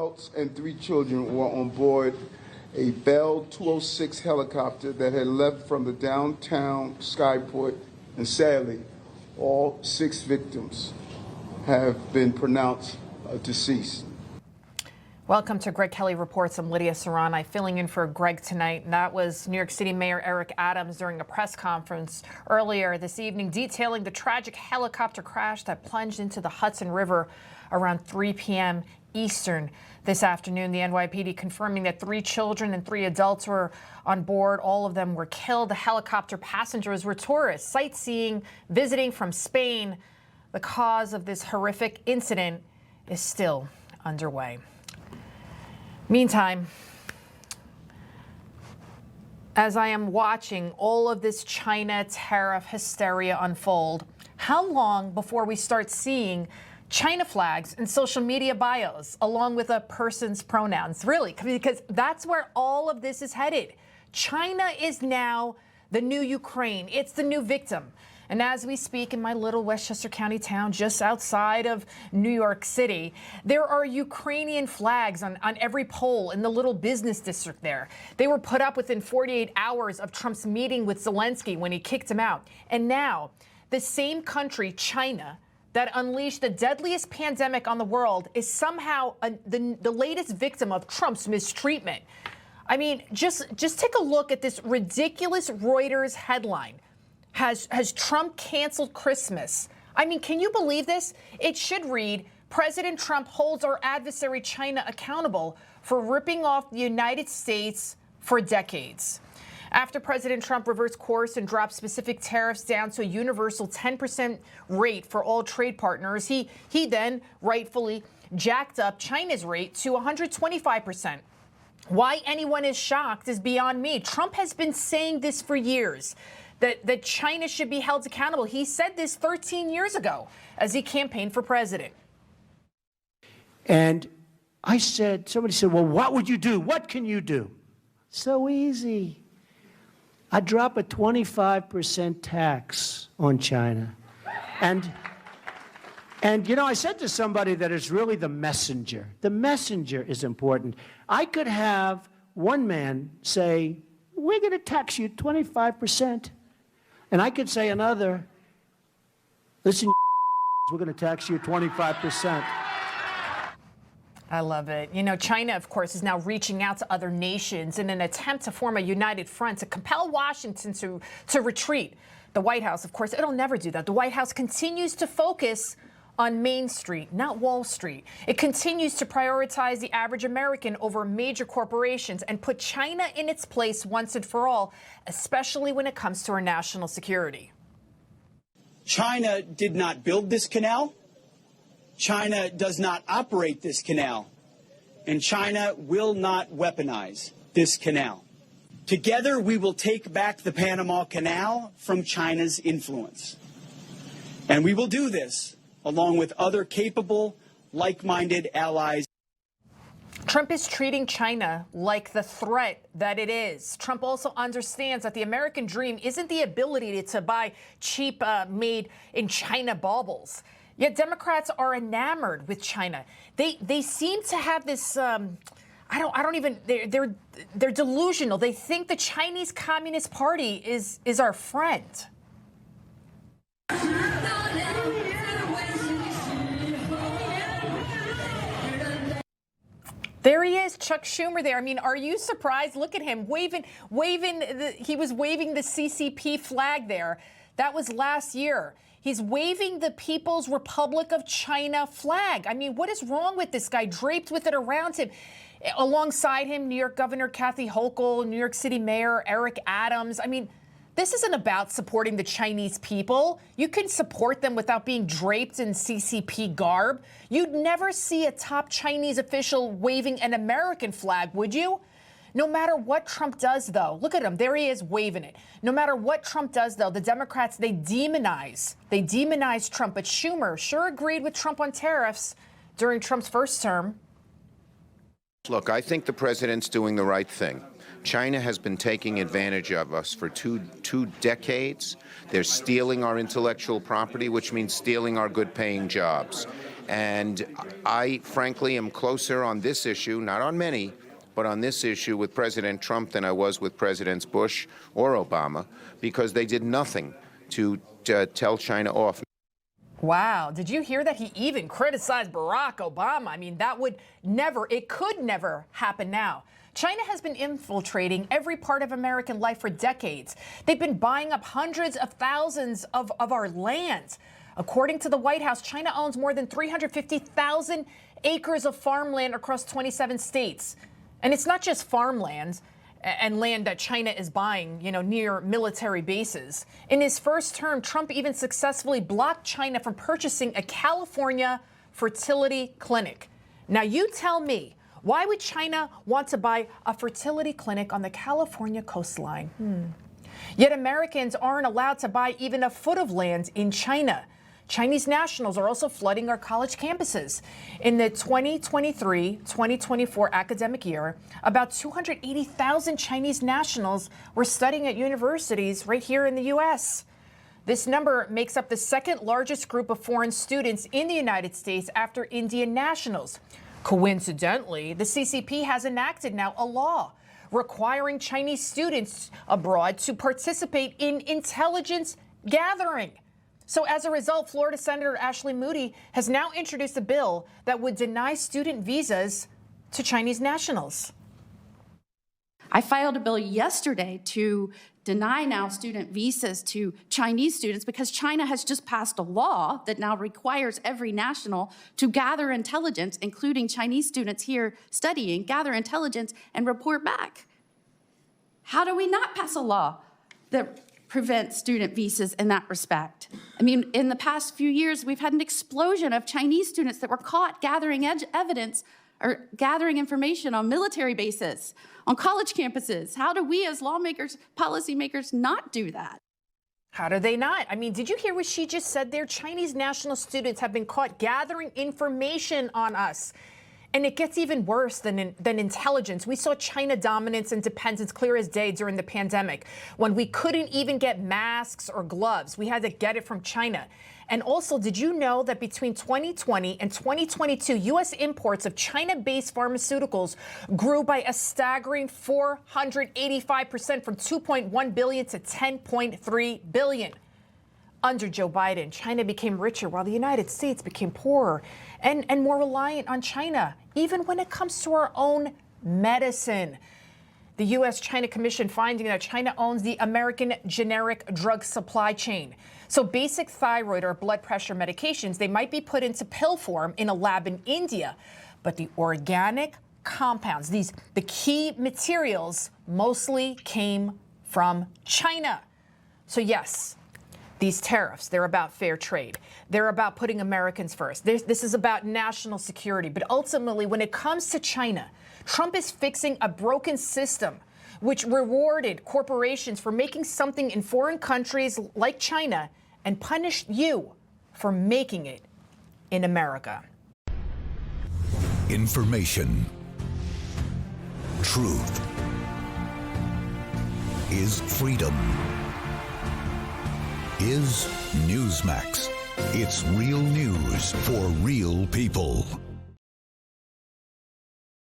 adults and 3 children were on board a Bell 206 helicopter that had left from the downtown skyport, and sadly, all 6 victims have been pronounced deceased. Welcome to Greg Kelly Reports. I'm Lidia Curanaj, filling in for Greg tonight. And that was New York City Mayor Eric Adams during a press conference earlier this evening detailing the tragic helicopter crash that plunged into the Hudson River around 3 p.m. Eastern this afternoon. The NYPD confirming that 3 children and 3 adults were on board. All of them were killed. The helicopter passengers were tourists sightseeing, visiting from Spain. The cause of this horrific incident is still underway. Meantime, as I am watching all of this China tariff hysteria unfold, how long before we start seeing China flags in social media bios along with a person's pronouns? Really, because that's where all of this is headed. China is now the new Ukraine. It's the new victim. And as we speak in my little Westchester County town just outside of New York City, there are Ukrainian flags on every pole in the little business district there. They were put up within 48 hours of Trump's meeting with Zelensky when he kicked him out. And now the same country, China, that unleashed the deadliest pandemic on the world is somehow the latest victim of Trump's mistreatment. I mean, just take a look at this ridiculous Reuters headline. Has Trump canceled Christmas? I mean, can you believe this? It should read, President Trump holds our adversary China accountable for ripping off the United States for decades. After President Trump reversed course and dropped specific tariffs down to a universal 10% rate for all trade partners, he then rightfully jacked up China's rate to 125%. Why anyone is shocked is beyond me. Trump has been saying this for years, that China should be held accountable. He said this 13 years ago as he campaigned for president. And I said, somebody said, well, what would you do? What can you do? So easy. I'd drop a 25% tax on China. And you know, I said to somebody that it's really the messenger. The messenger is important. I could have one man say, we're going to tax you 25%. And I could say another, listen, we're going to tax you 25%. I love it. You know, China, of course, is now reaching out to other nations in an attempt to form a united front to compel Washington to retreat. The White House, of course, it'll never do that. The White House continues to focus on Main Street, not Wall Street. It continues to prioritize the average American over major corporations and put China in its place once and for all, especially when it comes to our national security. China did not build this canal. China does not operate this canal. And China will not weaponize this canal. Together, we will take back the Panama Canal from China's influence. And we will do this along with other capable, like-minded allies. Trump is treating China like the threat that it is. Trump also understands that the American dream isn't the ability to buy cheap made in China baubles. Yet Democrats are enamored with China. They seem to have this they're delusional. They think the Chinese Communist Party is our friend. There he is, Chuck Schumer there. I mean, are you surprised? Look at him he was waving the CCP flag there. That was last year. He's waving the People's Republic of China flag. I mean, what is wrong with this guy? Draped with it around him. Alongside him, New York Governor Kathy Hochul, New York City Mayor Eric Adams. I mean, this isn't about supporting the Chinese people. You can support them without being draped in CCP garb. You'd never see a top Chinese official waving an American flag, would you? No matter what Trump does, though, look at him. There he is waving it. No matter what Trump does, though, the Democrats, they demonize Trump. But Schumer sure agreed with Trump on tariffs during Trump's first term. Look, I think the president's doing the right thing. China has been taking advantage of us for two decades. They're stealing our intellectual property, which means stealing our good-paying jobs. And I, frankly, am closer on this issue, not on many, but on this issue with President Trump than I was with Presidents Bush or Obama, because they did nothing to tell China off. Wow. Did you hear that? He even criticized Barack Obama. I mean, it could never happen now. China has been infiltrating every part of American life for decades. They've been buying up hundreds of thousands of our lands. According to the White House, China owns more than 350,000 acres of farmland across 27 states. And it's not just farmland and land that China is buying, near military bases. In his first term, Trump even successfully blocked China from purchasing a California fertility clinic. Now, you tell me, why would China want to buy a fertility clinic on the California coastline? Yet Americans aren't allowed to buy even a foot of land in China. Chinese nationals are also flooding our college campuses. In the 2023-2024 academic year, about 280,000 Chinese nationals were studying at universities right here in the U.S. This number makes up the second largest group of foreign students in the United States after Indian nationals. Coincidentally, the CCP has enacted now a law requiring Chinese students abroad to participate in intelligence gathering. So as a result, Florida Senator Ashley Moody has now introduced a bill that would deny student visas to Chinese nationals. I filed a bill yesterday to deny now student visas to Chinese students because China has just passed a law that now requires every national to gather intelligence, including Chinese students here studying, gather intelligence and report back. How do we not pass a law that prevents student visas in that respect? I mean, in the past few years, we've had an explosion of Chinese students that were caught gathering evidence or gathering information on military bases, on college campuses. How do we as lawmakers, policymakers not do that? How do they not? I mean, did you hear what she just said there? Chinese national students have been caught gathering information on us. And it gets even worse than intelligence. We saw China dominance and dependence clear as day during the pandemic, when we couldn't even get masks or gloves. We had to get it from China. And also, did you know that between 2020 and 2022, U.S. imports of China-based pharmaceuticals grew by a staggering 485% from $2.1 billion to $10.3 billion? Under Joe Biden, China became richer while the United States became poorer and more reliant on China, even when it comes to our own medicine. The U.S.-China Commission finding that China owns the American generic drug supply chain. So basic thyroid or blood pressure medications, they might be put into pill form in a lab in India, but the organic compounds, the key materials, mostly came from China. So yes, these tariffs, they're about fair trade. They're about putting Americans first. This is about national security. But ultimately, when it comes to China, Trump is fixing a broken system which rewarded corporations for making something in foreign countries like China and punished you for making it in America. Information. Truth is freedom. Is Newsmax. It's real news for real people.